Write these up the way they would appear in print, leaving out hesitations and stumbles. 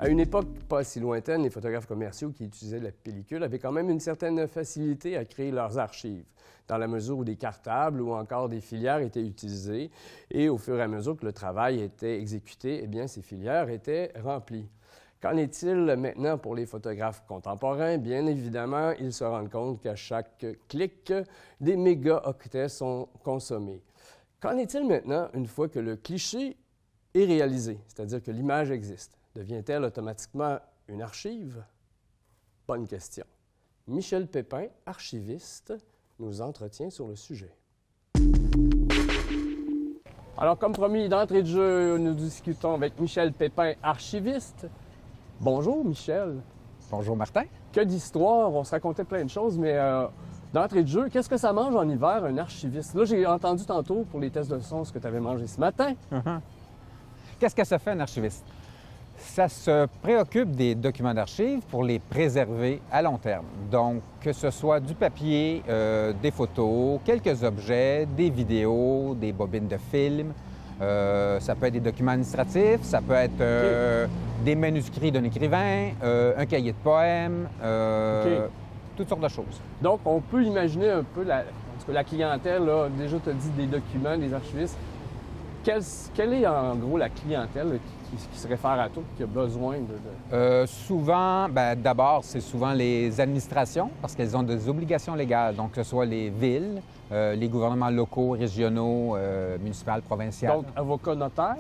À une époque pas si lointaine, les photographes commerciaux qui utilisaient la pellicule avaient quand même une certaine facilité à créer leurs archives, dans la mesure où des cartables ou encore des filières étaient utilisées, et au fur et à mesure que le travail était exécuté, eh bien, ces filières étaient remplies. Qu'en est-il maintenant pour les photographes contemporains? Bien évidemment, ils se rendent compte qu'à chaque clic, des mégaoctets sont consommés. Qu'en est-il maintenant une fois que le cliché est réalisé, c'est-à-dire que l'image existe? Devient-elle automatiquement une archive? Bonne question. Michel Pépin, archiviste, nous entretient sur le sujet. Alors, comme promis, d'entrée de jeu, nous discutons avec Michel Pépin, archiviste. Bonjour, Michel. Bonjour, Martin. Que d'histoire! On se racontait plein de choses, mais d'entrée de jeu, qu'est-ce que ça mange en hiver, un archiviste? Là, j'ai entendu tantôt pour les tests de son ce que tu avais mangé ce matin. Qu'est-ce que ça fait, un archiviste? Ça se préoccupe des documents d'archives pour les préserver à long terme. Donc, que ce soit du papier, des photos, quelques objets, des vidéos, des bobines de films. Ça peut être des documents administratifs, ça peut être des manuscrits d'un écrivain, un cahier de poèmes, toutes sortes de choses. Donc, on peut imaginer un peu la clientèle, là, déjà tu as dit des documents, des archivistes. Quelle est en gros la clientèle là, qui se réfère à toi, qui a besoin de... Souvent, d'abord, c'est souvent les administrations parce qu'elles ont des obligations légales, donc que ce soit les villes, les gouvernements locaux, régionaux, municipaux, provinciaux. Donc, avocats, notaires?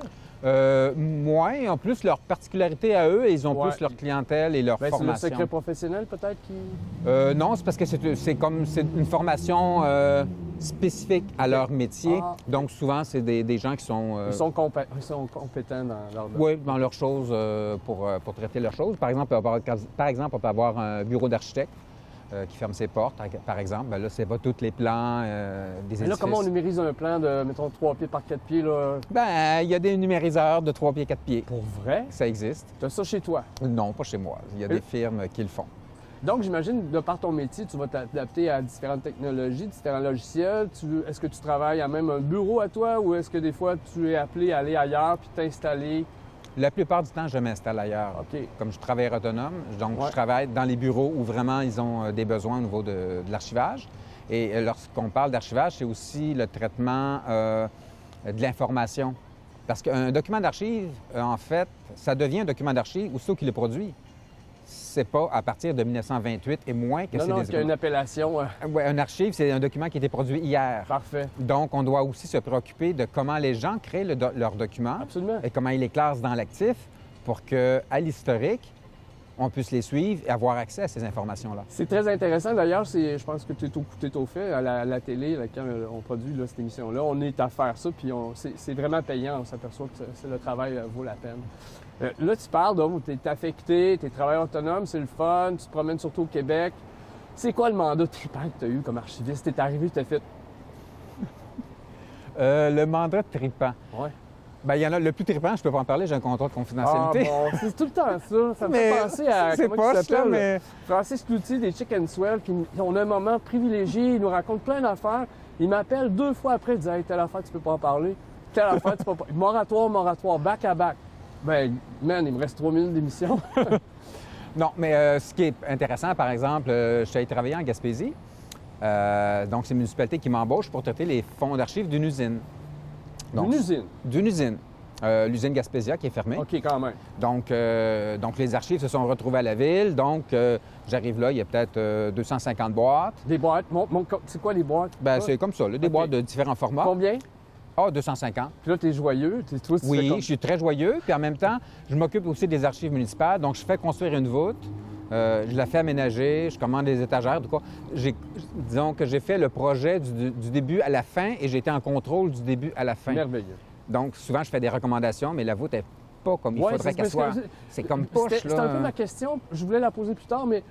Moins. En plus, leur particularité à eux, ils ont plus leur clientèle et leur formation. C'est le secret professionnel peut-être qui... Non, c'est parce que c'est une formation spécifique à leur métier. Donc, souvent, c'est des gens qui sont... Ils sont compétents dans leur... Oui, dans leurs choses, pour traiter leurs choses. Par exemple, on peut avoir un bureau d'architecte qui ferme ses portes, par exemple. Bien, là, c'est pas tous les plans des édifices. Mais là, comment on numérise un plan de, mettons, 3 pieds par 4 pieds, là? Bien, il y a des numériseurs de 3 pieds, 4 pieds. Pour vrai? Ça existe. Tu as ça chez toi? Non, pas chez moi. Il y a des firmes qui le font. Donc, j'imagine, de par ton métier, tu vas t'adapter à différentes technologies, différents logiciels. Est-ce que tu travailles à même un bureau à toi ou est-ce que des fois, tu es appelé à aller ailleurs puis t'installer? La plupart du temps, je m'installe ailleurs. OK. Comme je travaille autonome, donc je travaille dans les bureaux où vraiment ils ont des besoins au niveau de l'archivage. Et lorsqu'on parle d'archivage, c'est aussi le traitement de l'information. Parce qu'un document d'archive, en fait, ça devient un document d'archive aussitôt qu'il est produit. C'est pas à partir de 1928 et moins que c'est des... Non, qu'il y a une appellation. Oui, un archive, c'est un document qui a été produit hier. Parfait. Donc, on doit aussi se préoccuper de comment les gens créent leurs documents. Absolument. Et comment ils les classent dans l'actif pour qu'à l'historique, on puisse les suivre et avoir accès à ces informations-là. C'est très intéressant. D'ailleurs, je pense que tu es au fait à la télé, là, quand on produit là, cette émission-là. On est à faire ça, puis c'est vraiment payant. On s'aperçoit que le travail vaut la peine. Là, tu parles où tu es affecté, tu es travailleur autonome, c'est le fun, tu te promènes surtout au Québec. C'est quoi le mandat trippant que tu as eu comme archiviste? Tu es arrivé, tu as fait... Le mandat trippant? Oui. Bien, il y en a le plus trippant, je peux pas en parler, j'ai un contrat de confidentialité. Ah bon, c'est tout le temps ça. Ça me fait penser à... C'est pas ça, mais... Francis Cloutier des Chicken Swell, qui ont un moment privilégié, il nous raconte plein d'affaires. Il m'appelle 2 fois après, il dit « Hey, telle affaire, tu peux pas en parler. Telle affaire, tu peux pas... » Moratoire, back à back. Ben, man, il me reste 3 minutes d'émission. Non, mais ce qui est intéressant, par exemple, je suis allé travailler en Gaspésie. Donc, c'est une municipalité qui m'embauche pour traiter les fonds d'archives d'une usine. D'une usine? D'une usine. L'usine Gaspésia qui est fermée. OK, quand même. Donc, les archives se sont retrouvées à la ville. Donc, j'arrive là, il y a peut-être 250 boîtes. Des boîtes? C'est quoi les boîtes? Bien, c'est comme ça, là, des boîtes de différents formats. Combien? Ah, 250. Puis là, tu es joyeux. Oui, je suis très joyeux. Puis en même temps, je m'occupe aussi des archives municipales. Donc, je fais construire une voûte. Je la fais aménager, je commande des étagères, disons que j'ai fait le projet du début à la fin et j'ai été en contrôle du début à la fin. Merveilleux. Donc, souvent, je fais des recommandations, mais la voûte n'est pas comme il faudrait qu'elle soit. C'est comme poche, là. C'était un peu ma question. Je voulais la poser plus tard, mais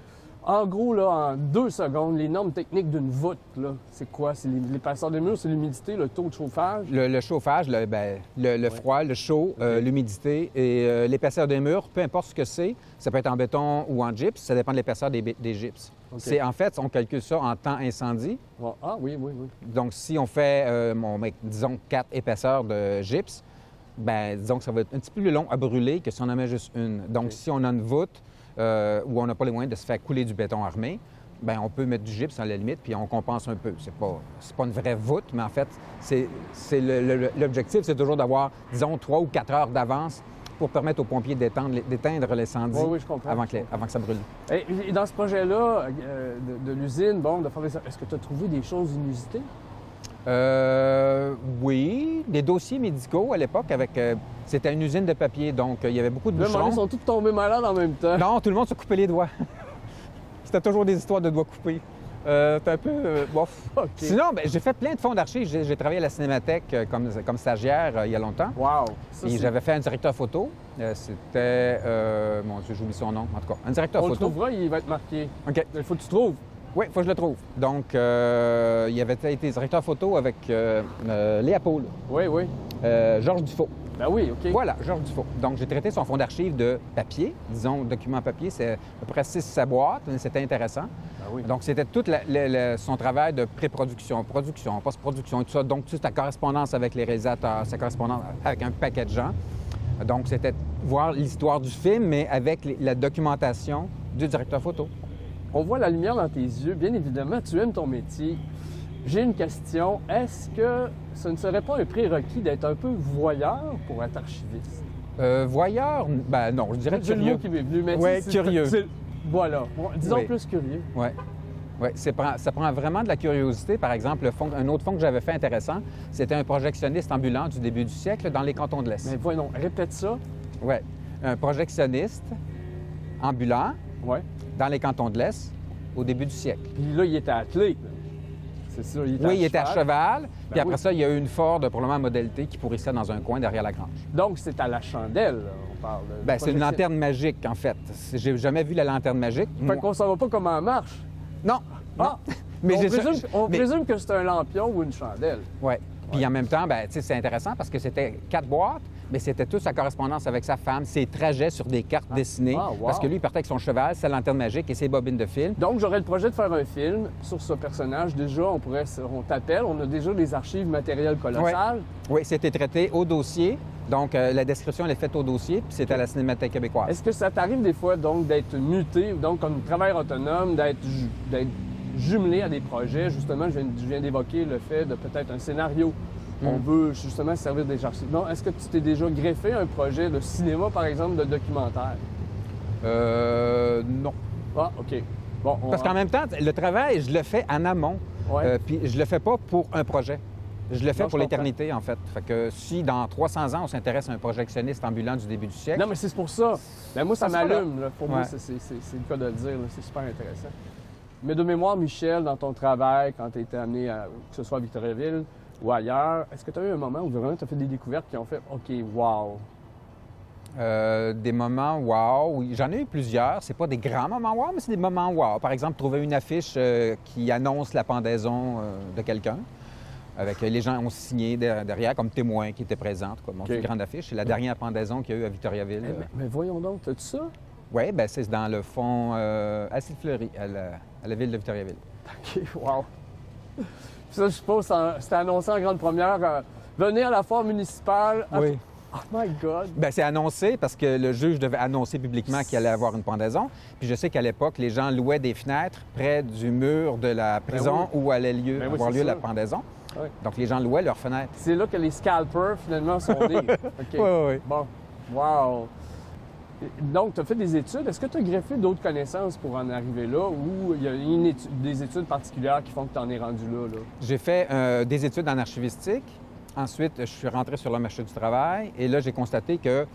en gros, là, en 2 secondes, les normes techniques d'une voûte, là, c'est quoi? C'est l'épaisseur des murs, c'est l'humidité, le taux de chauffage? Le chauffage, le froid, le chaud, l'humidité et l'épaisseur des murs, peu importe ce que c'est, ça peut être en béton ou en gypse, ça dépend de l'épaisseur des gypses. Okay. En fait, on calcule ça en temps incendie. Ah oui. Donc, si on fait, disons, 4 épaisseurs de gypse, ben, disons que ça va être un petit peu plus long à brûler que si on en met juste une. Donc, si on a une voûte où on n'a pas les moyens de se faire couler du béton armé, ben, on peut mettre du gypse à la limite, puis on compense un peu. C'est pas une vraie voûte, mais en fait, l'objectif, c'est toujours d'avoir, disons, 3 ou 4 heures d'avance pour permettre aux pompiers d'éteindre l'incendie avant que ça brûle. Et dans ce projet-là de l'usine, est-ce que tu as trouvé des choses inusitées? Oui, des dossiers médicaux à l'époque c'était une usine de papier, donc il y avait beaucoup de bûcherons. Ils sont tous tombés malades en même temps. Non, tout le monde se coupait les doigts. C'était toujours des histoires de doigts coupés. C'est un peu bof. Okay. Sinon, ben, j'ai fait plein de fonds d'archives. J'ai travaillé à la Cinémathèque comme stagiaire il y a longtemps. Wow! Et j'avais fait un directeur photo. C'était... mon Dieu, j'oublie son nom. En tout cas, un directeur photo. On le trouvera, il va être marqué. OK. Il faut que tu trouves. Oui, il faut que je le trouve. Donc, il avait été directeur photo avec Léa Paul. Oui. Georges Dufault. Ben oui, OK. Voilà, Georges Dufault. Donc, j'ai traité son fonds d'archives de papier, disons, document papier. C'est à peu près 6 boîtes, mais c'était intéressant. Ben oui. Donc, c'était tout son travail de pré-production, production, post-production et tout ça. Donc, toute sa correspondance avec les réalisateurs, sa correspondance avec un paquet de gens. Donc, c'était voir l'histoire du film, mais avec la documentation du directeur photo. On voit la lumière dans tes yeux. Bien évidemment, tu aimes ton métier. J'ai une question. Est-ce que ce ne serait pas un prérequis d'être un peu voyeur pour être archiviste? Voyeur? Ben non, je dirais C'est curieux. le mot qui m'est venu, mais oui, curieux. Voilà. Disons plus curieux. Oui. Oui, ça prend vraiment de la curiosité. Par exemple, un autre fonds que j'avais fait intéressant, c'était un projectionniste ambulant du début du siècle dans les cantons de l'Est. Mais voyons, répète ça. Oui. Un projectionniste ambulant dans les cantons de l'Est au début du siècle. Puis là, il était attelé. C'est ça, il était à cheval. Puis après ça, il y a eu une Ford, probablement modèle T, qui pourrissait dans un coin derrière la grange. Donc, c'est à la chandelle, là, on parle. Bien, c'est une lanterne magique, en fait. J'ai jamais vu la lanterne magique. Fait qu'on ne savait pas comment elle marche. Non. Ah! Mais on présume que c'est un lampion ou une chandelle. Oui. Puis en même temps, ben, c'est intéressant parce que c'était 4 boîtes, mais c'était toute sa correspondance avec sa femme, ses trajets sur des cartes dessinées. Parce que lui, il partait avec son cheval, sa lanterne magique et ses bobines de film. Donc, j'aurais le projet de faire un film sur ce personnage. Déjà, on t'appelle, on a déjà des archives matérielles colossales. Oui, c'était traité au dossier. Donc, la description, elle est faite au dossier, puis c'est à la Cinémathèque québécoise. Est-ce que ça t'arrive des fois, donc, d'être muté, donc comme travailleur autonome, d'être jumelé à des projets? Justement, je viens d'évoquer le fait de peut-être un scénario. On veut justement se servir des archives. Non, est-ce que tu t'es déjà greffé un projet de cinéma, par exemple, de documentaire? Non. Ah, OK. Bon, parce qu'en même temps, le travail, je le fais en amont. Puis je le fais pas pour un projet. Je le fais pour l'éternité, en fait. Fait que si dans 300 ans, on s'intéresse à un projectionniste ambulant du début du siècle... Non, mais c'est pour ça. Ben, moi, ça m'allume. Pour moi, c'est le cas de le dire. C'est super intéressant. Mais de mémoire, Michel, dans ton travail, quand tu as été amené, que ce soit à Victoriaville ou ailleurs, est-ce que tu as eu un moment où vraiment tu as fait des découvertes qui ont fait « OK, wow ». Des moments wow, oui. J'en ai eu plusieurs. C'est pas des grands moments wow, mais c'est des moments wow. Par exemple, trouver une affiche qui annonce la pendaison de quelqu'un. Avec les gens ont signé derrière comme témoins qui étaient présents. C'est une grande affiche. C'est la dernière pendaison qu'il y a eu à Victoriaville. Mais voyons donc, as-tu ça? Oui, bien, c'est dans le fond Acide-Fleury, à la ville de Victoriaville. OK, wow. Ça, je suppose, c'était annoncé en grande première. Venez à la foire municipale. Oui. Oh my God! Bien, c'est annoncé parce que le juge devait annoncer publiquement qu'il allait avoir une pendaison. Puis je sais qu'à l'époque, les gens louaient des fenêtres près du mur de la prison où allait avoir lieu la pendaison. Oui. Donc, les gens louaient leurs fenêtres. C'est là que les scalpers, finalement, sont nés. OK. Oui. Bon. Wow! Donc, tu as fait des études. Est-ce que tu as greffé d'autres connaissances pour en arriver là ou il y a des études particulières qui font que tu en es rendu là? J'ai fait des études en archivistique. Ensuite, je suis rentré sur le marché du travail et là, j'ai constaté que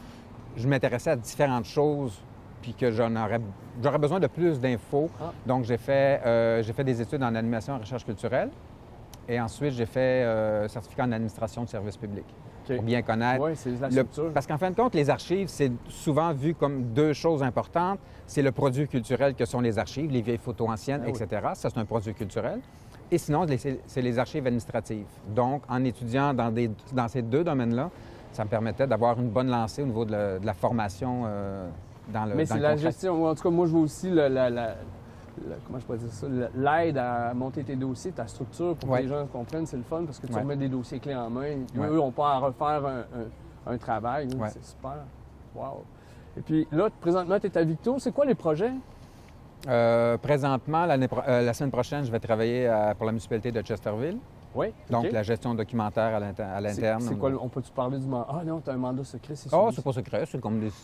je m'intéressais à différentes choses puis que j'aurais besoin de plus d'infos. Donc, j'ai fait des études en animation et recherche culturelle et ensuite, j'ai fait certificat en administration de services publics. Pour bien connaître. Oui, c'est la structure. Parce qu'en fin de compte, les archives, c'est souvent vu comme deux choses importantes. C'est le produit culturel que sont les archives, les vieilles photos anciennes, etc. Ça, c'est un produit culturel. Et sinon, c'est les archives administratives. Donc, en étudiant dans ces deux domaines-là, ça me permettait d'avoir une bonne lancée au niveau de la formation dans le Mais c'est la gestion. En tout cas, moi, je vois aussi comment je pourrais dire ça? L'aide à monter tes dossiers, ta structure, pour que les gens comprennent, c'est le fun parce que tu remets des dossiers clés en main. Eux n'ont pas à refaire un travail. Ouais. C'est super. Wow. Et puis là, présentement, tu es à Victo. C'est quoi les projets? Présentement, la semaine prochaine, je vais travailler pour la municipalité de Chesterville. Oui. Donc, OK. la gestion documentaire à l'interne. C'est quoi? On peut-tu parler du mandat? Ah non, tu as un mandat secret, c'est Ah, celui-ci. c'est pas secret.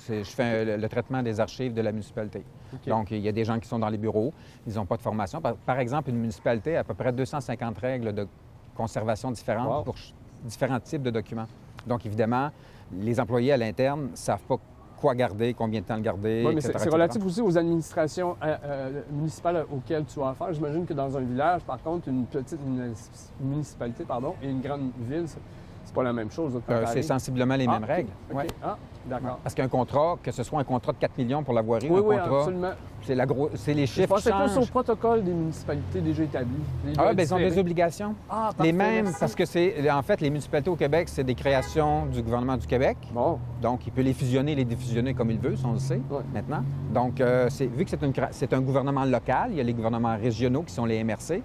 Je fais le traitement des archives de la municipalité. OK. Donc, il y a des gens qui sont dans les bureaux. Ils n'ont pas de formation. Par exemple, une municipalité a à peu près 250 règles de conservation différentes Wow. pour différents types de documents. Donc, évidemment, les employés à l'interne ne savent pas quoi garder, combien de temps le garder, Oui, mais etc., c'est etc. relatif aussi aux administrations municipales auxquelles tu as affaire. J'imagine que dans un village, par contre, une petite municipalité et une grande ville, c'est pas la même chose. Là, comparé. C'est sensiblement les mêmes OK, règles. OK. Ouais. Ah, d'accord. Parce qu'un contrat, que ce soit un contrat de 4 millions pour la voirie, Oui, un oui, contrat, absolument. c'est les Je chiffres qui pensais plus au changent. protocole des municipalités déjà établies. Ah, bien, ils ont des obligations. Ah, Les parfait, mêmes, merci. parce que en fait, les municipalités au Québec, c'est des créations du gouvernement du Québec. Bon, Donc, il peut les fusionner, les défusionner comme il veut, si on le sait, Ouais. maintenant. Donc, vu que c'est un gouvernement local, il y a les gouvernements régionaux qui sont les MRC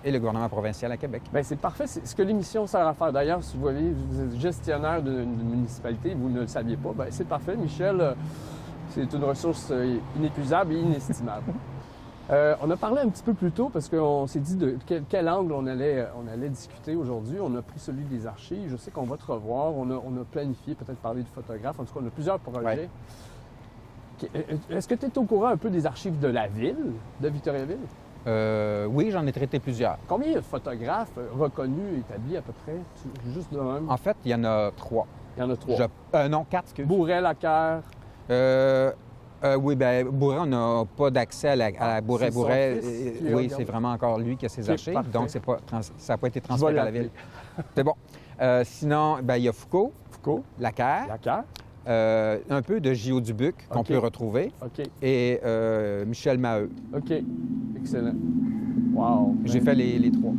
et le gouvernement provincial à Québec. bien, c'est parfait. C'est ce que l'émission sert à faire. D'ailleurs, si vous voyez, vous êtes gestionnaire d'une municipalité, vous ne le saviez pas, bien, c'est parfait. Michel, c'est une ressource inépuisable et inestimable. On a parlé un petit peu plus tôt parce qu'on s'est dit de quel angle on allait discuter aujourd'hui. On a pris celui des archives. Je sais qu'on va te revoir. On a planifié peut-être parler de photographe. En tout cas, on a plusieurs projets. Est-ce que tu es au courant un peu des archives de la ville, de Victoriaville? Oui, j'en ai traité plusieurs. Combien il y a de photographes reconnus, établis à peu près? Juste de même. En fait, il y en a 3. Il y en a 3. Non, 4, excuse. Bourret, Lacaire. Oui, bien, Bourret, on n'a pas d'accès à la Bourret. c'est son Bourret, fils qui oui, regarde. c'est vraiment encore lui qui a ses Ok, archives. parfait. Donc, ça n'a pas été Je vais transféré à la l'appeler. ville. C'est bon. Sinon, ben, il y a Foucault, Foucault. Lacaire, Lacaire. un peu de J.O. Dubuc qu'on Ok. peut retrouver, OK. et Michel Maheu. OK. Excellent. Wow. J'ai fait les 3.